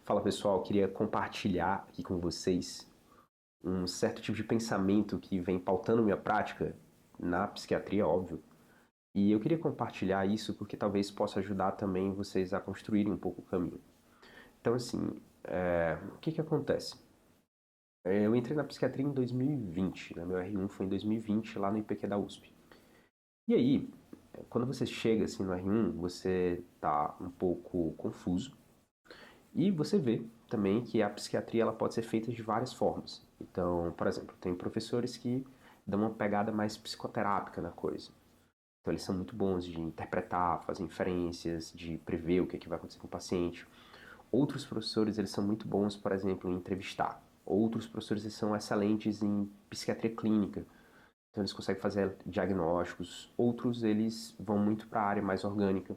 Fala pessoal, eu queria compartilhar aqui com vocês um certo tipo de pensamento que vem pautando minha prática na psiquiatria, óbvio. E eu queria compartilhar isso porque talvez possa ajudar também vocês a construírem um pouco o caminho. Então, assim, o que acontece? Eu entrei na psiquiatria em 2020, né? Meu R1 foi em 2020 lá no IPQ da USP. E aí, quando você chega assim no R1, você tá um pouco confuso. E você vê também que a psiquiatria ela pode ser feita de várias formas. Então, por exemplo, tem professores que dão uma pegada mais psicoterápica na coisa. Então, eles são muito bons de interpretar, fazer inferências, de prever o que, vai acontecer com o paciente. Outros professores eles são muito bons, por exemplo, em entrevistar. Outros professores eles são excelentes em psiquiatria clínica. Então, eles conseguem fazer diagnósticos. Outros eles vão muito para a área mais orgânica.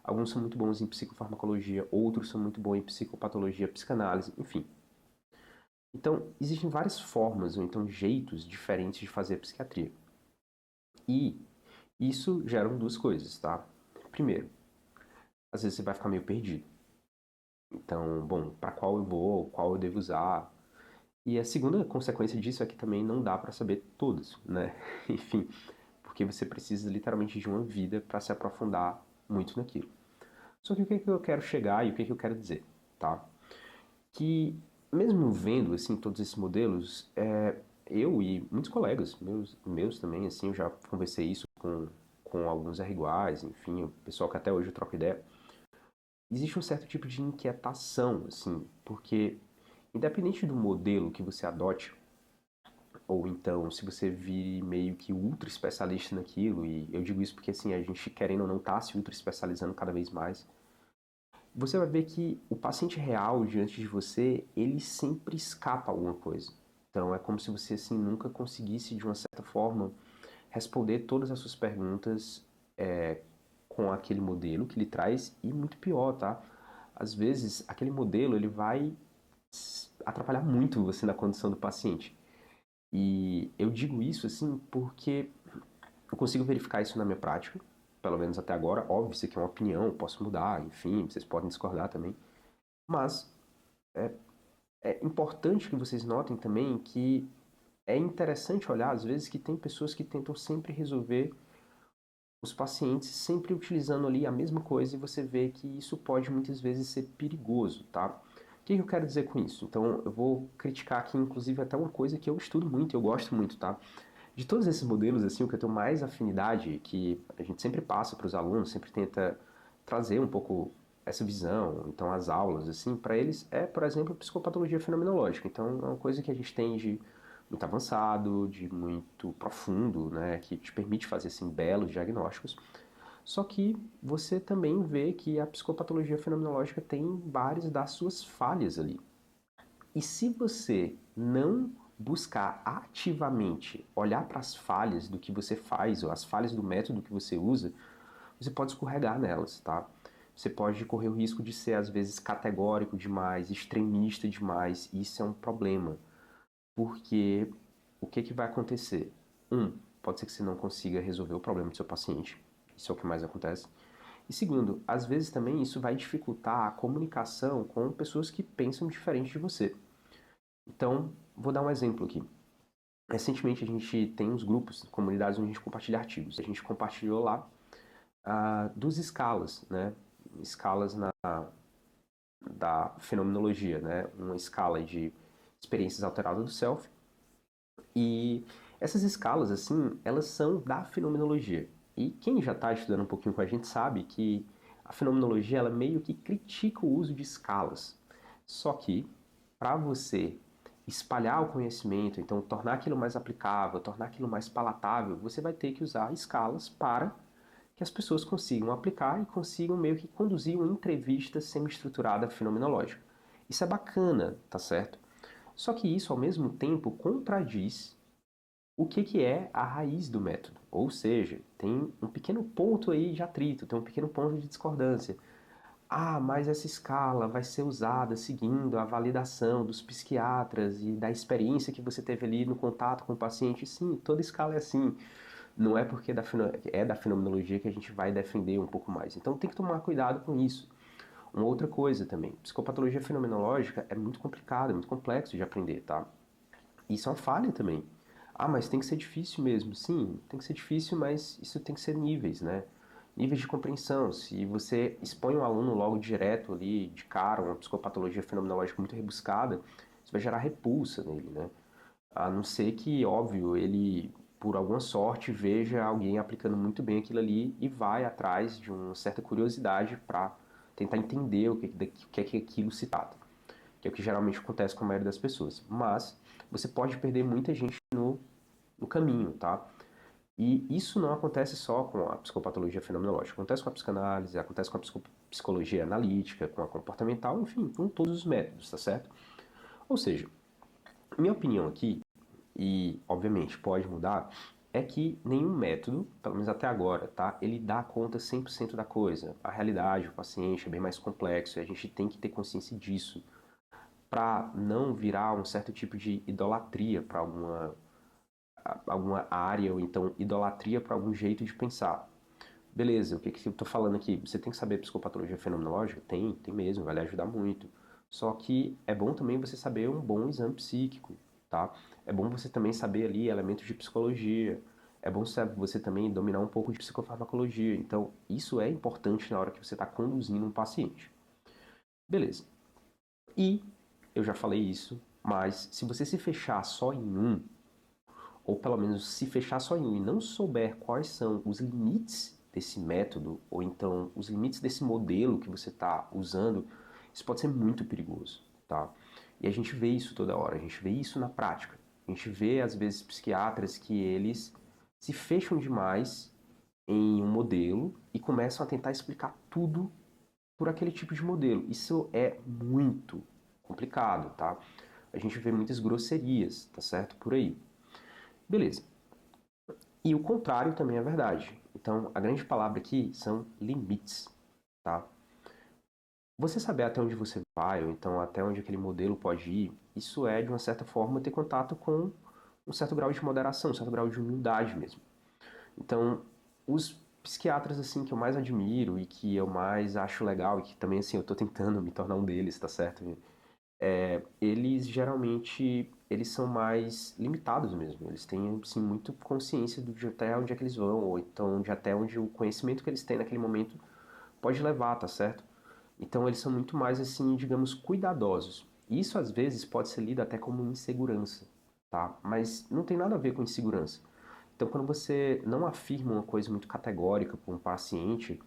Alguns são muito bons em psicofarmacologia, outros são muito bons em psicopatologia, psicanálise, enfim. Então, existem várias formas ou então jeitos diferentes de fazer psiquiatria. E isso gera duas coisas, tá? Primeiro, às vezes você vai ficar meio perdido. Então, bom, para qual eu vou, qual eu devo usar. E a segunda consequência disso é que também não dá para saber todas, né? Enfim, porque você precisa literalmente de uma vida para se aprofundar muito naquilo. Só que o que eu quero chegar e o que eu quero dizer, tá? Que mesmo vendo assim todos esses modelos, eu e muitos colegas meus também, assim, eu já conversei isso com alguns R iguais, enfim, o pessoal que até hoje eu troco ideia, existe um certo tipo de inquietação, assim, porque independente do modelo que você adote, ou então se você vire meio que ultra especialista naquilo, e eu digo isso porque assim, a gente querendo ou não tá se ultra especializando cada vez mais, você vai ver que o paciente real diante de você, ele sempre escapa alguma coisa. Então é como se você assim nunca conseguisse de uma certa forma responder todas as suas perguntas com aquele modelo que ele traz e muito pior, tá? Às vezes aquele modelo ele vai atrapalhar muito você na condição do paciente. E eu digo isso assim porque eu consigo verificar isso na minha prática, pelo menos até agora. Óbvio, isso aqui é uma opinião, posso mudar, enfim, vocês podem discordar também. Mas é importante que vocês notem também que é interessante olhar, às vezes, que tem pessoas que tentam sempre resolver os pacientes, sempre utilizando ali a mesma coisa, e você vê que isso pode muitas vezes ser perigoso, tá? O que eu quero dizer com isso? Então, eu vou criticar aqui, inclusive, até uma coisa que eu estudo muito, eu gosto muito, tá? De todos esses modelos, assim, o que eu tenho mais afinidade, que a gente sempre passa para os alunos, sempre tenta trazer um pouco essa visão, então as aulas, assim, para eles é, por exemplo, a psicopatologia fenomenológica. Então, é uma coisa que a gente tem de muito avançado, de muito profundo, né, que te permite fazer, assim, belos diagnósticos. Só que você também vê que a psicopatologia fenomenológica tem várias das suas falhas ali. E se você não buscar ativamente olhar para as falhas do que você faz ou as falhas do método que você usa, você pode escorregar nelas, tá? Você pode correr o risco de ser às vezes categórico demais, extremista demais, e isso é um problema, porque o que vai acontecer? Pode ser que você não consiga resolver o problema do seu paciente, isso é o que mais acontece. E segundo, às vezes também isso vai dificultar a comunicação com pessoas que pensam diferente de você. Então, vou dar um exemplo aqui. Recentemente a gente tem uns grupos, comunidades onde a gente compartilha artigos. A gente compartilhou lá duas escalas, né? Escalas da fenomenologia, né? Uma escala de experiências alteradas do self. E essas escalas, assim, elas são da fenomenologia. E quem já está estudando um pouquinho com a gente sabe que a fenomenologia ela meio que critica o uso de escalas. Só que, para você espalhar o conhecimento, então tornar aquilo mais aplicável, tornar aquilo mais palatável, você vai ter que usar escalas para que as pessoas consigam aplicar e consigam meio que conduzir uma entrevista semi-estruturada fenomenológica. Isso é bacana, tá certo? Só que isso, ao mesmo tempo, contradiz o que é a raiz do método. Ou seja, tem um pequeno ponto aí de atrito, tem um pequeno ponto de discordância. Ah, mas essa escala vai ser usada seguindo a validação dos psiquiatras e da experiência que você teve ali no contato com o paciente. Sim, toda escala é assim. Não é porque é da fenomenologia que a gente vai defender um pouco mais. Então tem que tomar cuidado com isso. Uma outra coisa também, psicopatologia fenomenológica é muito complicado, é muito complexo de aprender, tá? Isso é uma falha também. Ah, mas tem que ser difícil mesmo. Sim, tem que ser difícil, mas isso tem que ser níveis, né? Níveis de compreensão. Se você expõe um aluno logo direto ali, de cara, uma psicopatologia fenomenológica muito rebuscada, isso vai gerar repulsa nele, né? A não ser que, óbvio, ele, por alguma sorte, veja alguém aplicando muito bem aquilo ali e vai atrás de uma certa curiosidade para tentar entender o que é que aquilo se trata, que é o que geralmente acontece com a maioria das pessoas. Mas você pode perder muita gente no caminho, tá? E isso não acontece só com a psicopatologia fenomenológica, acontece com a psicanálise, acontece com a psicologia analítica, com a comportamental, enfim, com todos os métodos, tá certo? Ou seja, minha opinião aqui, e obviamente pode mudar, é que nenhum método, pelo menos até agora, tá? Ele dá conta 100% da coisa. A realidade, o paciente é bem mais complexo e a gente tem que ter consciência disso para não virar um certo tipo de idolatria para alguma área ou então idolatria para algum jeito de pensar. Beleza, o que eu estou falando aqui? Você tem que saber psicopatologia fenomenológica? Tem mesmo, vai lhe ajudar muito. Só que é bom também você saber um bom exame psíquico, tá? É bom você também saber ali elementos de psicologia. É bom você também dominar um pouco de psicofarmacologia. Então, isso é importante na hora que você está conduzindo um paciente. Beleza. E eu já falei isso, mas se você se fechar só em um, ou pelo menos se fechar só em um e não souber quais são os limites desse método, ou então os limites desse modelo que você está usando, isso pode ser muito perigoso, tá? E a gente vê isso toda hora, a gente vê isso na prática. A gente vê, às vezes, psiquiatras que eles se fecham demais em um modelo e começam a tentar explicar tudo por aquele tipo de modelo. Isso é muito complicado, tá? A gente vê muitas grosserias, tá certo? Por aí. Beleza. E o contrário também é verdade. Então, a grande palavra aqui são limites, tá? Você saber até onde você vai, ou então até onde aquele modelo pode ir, isso é, de uma certa forma, ter contato com um certo grau de moderação, um certo grau de humildade mesmo. Então, os psiquiatras, assim, que eu mais admiro e que eu mais acho legal, e que também, assim, eu tô tentando me tornar um deles, tá certo? Eles geralmente eles são mais limitados mesmo. Eles têm assim, muito consciência de até onde é que eles vão, ou então de até onde o conhecimento que eles têm naquele momento pode levar, tá certo? Então eles são muito mais assim, digamos, cuidadosos. Isso às vezes pode ser lido até como insegurança, tá? Mas não tem nada a ver com insegurança. Então quando você não afirma uma coisa muito categórica para um paciente,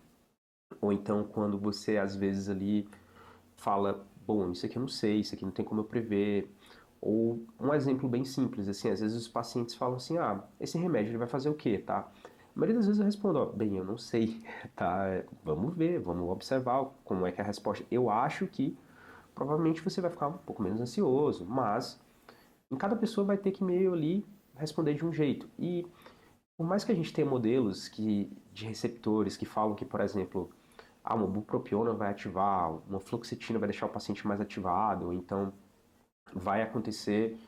ou então quando você às vezes ali fala, bom, isso aqui eu não sei, isso aqui não tem como eu prever. Ou um exemplo bem simples, assim, às vezes os pacientes falam assim, ah, esse remédio ele vai fazer o quê, tá? A maioria das vezes eu respondo, ó, bem, eu não sei, tá? Vamos ver, vamos observar como é que é a resposta. Eu acho que provavelmente você vai ficar um pouco menos ansioso, mas em cada pessoa vai ter que meio ali responder de um jeito. E por mais que a gente tenha modelos de receptores que falam que, por exemplo, uma bupropiona vai ativar, uma fluoxetina vai deixar o paciente mais ativado, ou então vai acontecer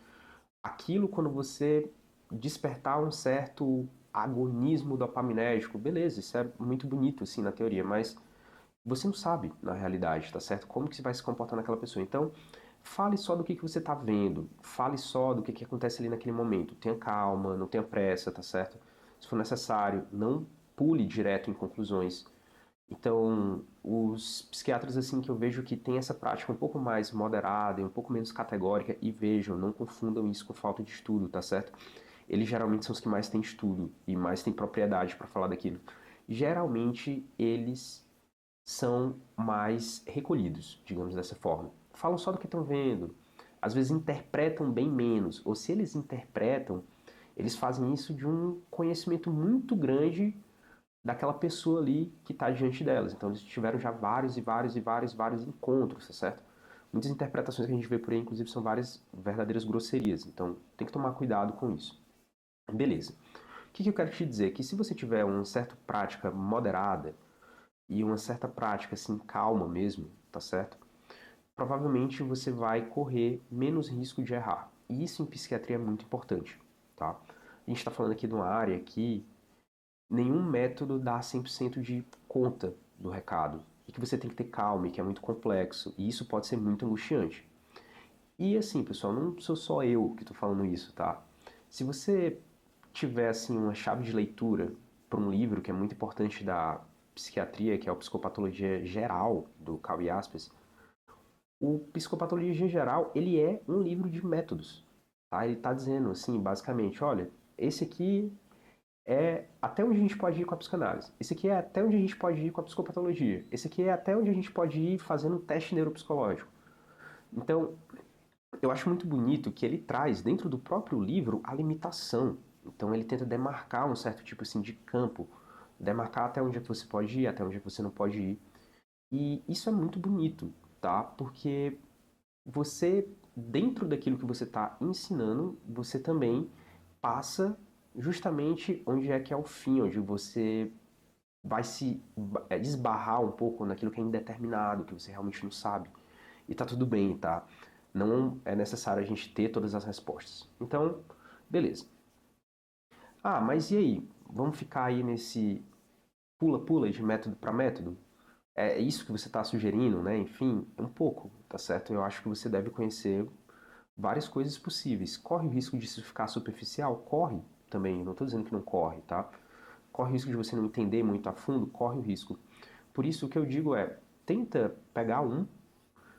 aquilo quando você despertar um certo agonismo dopaminérgico. Beleza, isso é muito bonito assim na teoria, mas você não sabe na realidade, tá certo? Como que você vai se comportar naquela pessoa. Então, fale só do que você está vendo, fale só do que acontece ali naquele momento. Tenha calma, não tenha pressa, tá certo? Se for necessário, não pule direto em conclusões. Então, os psiquiatras assim que eu vejo que tem essa prática um pouco mais moderada e um pouco menos categórica, e vejam, não confundam isso com falta de estudo, tá certo? Eles geralmente são os que mais têm estudo e mais têm propriedade para falar daquilo. Geralmente eles são mais recolhidos, digamos dessa forma. Falam só do que estão vendo. Às vezes interpretam bem menos, ou se eles interpretam, eles fazem isso de um conhecimento muito grande daquela pessoa ali que está diante delas. Então eles tiveram já vários e vários e vários, vários encontros, tá certo? Muitas interpretações que a gente vê por aí, inclusive, são várias verdadeiras grosserias. Então tem que tomar cuidado com isso. Beleza. O que eu quero te dizer? Que se você tiver uma certa prática moderada e uma certa prática assim calma mesmo, tá certo? Provavelmente você vai correr menos risco de errar. E isso em psiquiatria é muito importante, tá? A gente está falando aqui de uma área que nenhum método dá 100% de conta do recado. e que você tem que ter calma e que é muito complexo. E isso pode ser muito angustiante. E assim, pessoal, não sou só eu que estou falando isso, tá? Se você tiver assim uma chave de leitura para um livro que é muito importante da psiquiatria, que é o Psicopatologia Geral do Carl Jaspers, o Psicopatologia Geral, ele é um livro de métodos, tá? Ele está dizendo assim, basicamente, olha, esse aqui é até onde a gente pode ir com a psicanálise. Esse aqui é até onde a gente pode ir com a psicopatologia. Esse aqui é até onde a gente pode ir fazendo um teste neuropsicológico. Então, eu acho muito bonito que ele traz dentro do próprio livro a limitação. Então ele tenta demarcar um certo tipo assim de campo, demarcar até onde é que você pode ir, até onde é que você não pode ir. E isso é muito bonito, tá? Porque você, dentro daquilo que você está ensinando, você também passa justamente onde é que é o fim, onde você vai se desbarrar um pouco naquilo que é indeterminado, que você realmente não sabe. E tá tudo bem, tá? Não é necessário a gente ter todas as respostas. Então, beleza. Ah, mas e aí? Vamos ficar aí nesse pula-pula de método para método? É isso que você está sugerindo, né? Enfim, um pouco, tá certo? Eu acho que você deve conhecer várias coisas possíveis. Corre o risco de isso ficar superficial? Corre também. Não estou dizendo que não corre, tá? Corre o risco de você não entender muito a fundo? Corre o risco. Por isso, o que eu digo é, tenta pegar um,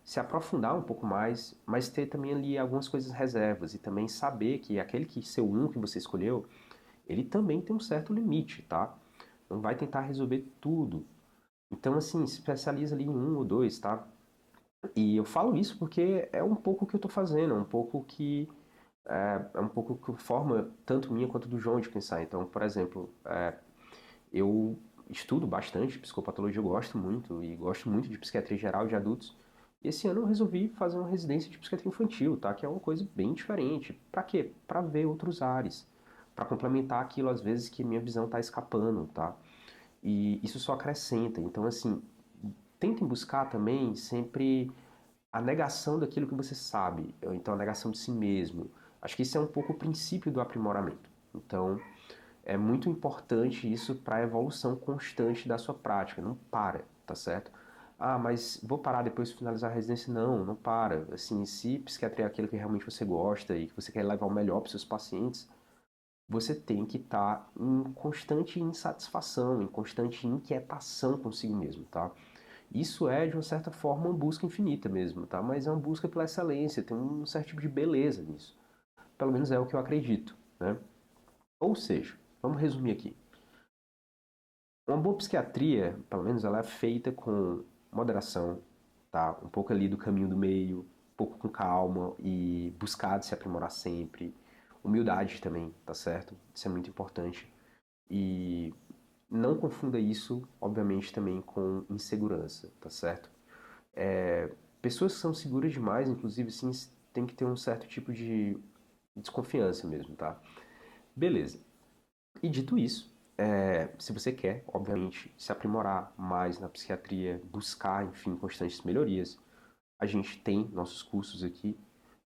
se aprofundar um pouco mais, mas ter também ali algumas coisas reservas e também saber que aquele que seu um que você escolheu, ele também tem um certo limite, tá? Não vai tentar resolver tudo. Então, assim, se especializa ali em um ou dois, tá? E eu falo isso porque é um pouco o que eu tô fazendo, é um pouco que é um pouco que forma tanto minha quanto do João de pensar. Então, por exemplo, eu estudo bastante psicopatologia, eu gosto muito e gosto muito de psiquiatria geral de adultos. E esse ano eu resolvi fazer uma residência de psiquiatria infantil, tá? Que é uma coisa bem diferente. Para quê? Para ver outros ares, para complementar aquilo às vezes que minha visão está escapando, tá? E isso só acrescenta. Então, assim, tentem buscar também sempre a negação daquilo que você sabe, ou então a negação de si mesmo. Acho que isso é um pouco o princípio do aprimoramento. Então, é muito importante isso para a evolução constante da sua prática. Não para, tá certo? Ah, mas vou parar depois de finalizar a residência? Não, não para. Assim, se psiquiatria é aquilo que realmente você gosta e que você quer levar o melhor para os seus pacientes, você tem que estar em constante insatisfação, em constante inquietação consigo mesmo, tá? Isso é, de uma certa forma, uma busca infinita mesmo, tá? Mas é uma busca pela excelência, tem um certo tipo de beleza nisso. Pelo menos é o que eu acredito, né? Ou seja, vamos resumir aqui. Uma boa psiquiatria, pelo menos ela é feita com moderação, tá? Um pouco ali do caminho do meio, um pouco com calma e buscar de se aprimorar sempre. Humildade também, tá certo? Isso é muito importante. E não confunda isso, obviamente, também com insegurança, tá certo? Pessoas que são seguras demais, inclusive, sim, tem que ter um certo tipo de desconfiança mesmo, tá? Beleza. E dito isso, se você quer, obviamente, se aprimorar mais na psiquiatria, buscar, enfim, constantes melhorias, a gente tem nossos cursos aqui,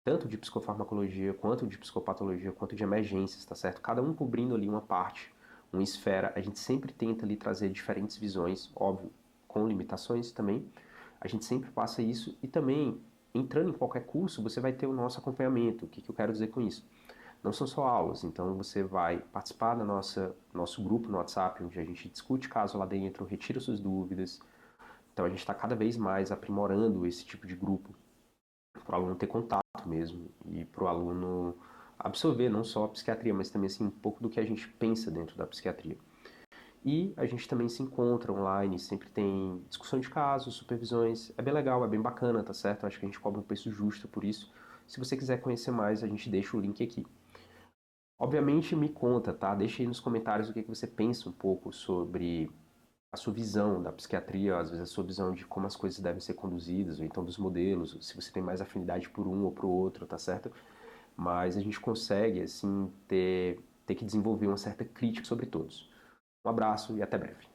tanto de psicofarmacologia, quanto de psicopatologia, quanto de emergências, tá certo? Cada um cobrindo ali uma parte, uma esfera. A gente sempre tenta ali trazer diferentes visões, óbvio, com limitações também. A gente sempre passa isso e também, entrando em qualquer curso, você vai ter o nosso acompanhamento. O que eu quero dizer com isso? Não são só aulas, então você vai participar da nosso grupo no WhatsApp, onde a gente discute caso lá dentro, retira suas dúvidas. Então a gente está cada vez mais aprimorando esse tipo de grupo para o aluno ter contato mesmo e para o aluno absorver não só a psiquiatria, mas também assim, um pouco do que a gente pensa dentro da psiquiatria. E a gente também se encontra online, sempre tem discussão de casos, supervisões. É bem legal, é bem bacana, tá certo? Acho que a gente cobra um preço justo por isso. Se você quiser conhecer mais, a gente deixa o link aqui. Obviamente me conta, tá? Deixa aí nos comentários o que você pensa um pouco sobre a sua visão da psiquiatria, às vezes a sua visão de como as coisas devem ser conduzidas, ou então dos modelos, se você tem mais afinidade por um ou por outro, tá certo? Mas a gente consegue, assim, ter que desenvolver uma certa crítica sobre todos. Um abraço e até breve.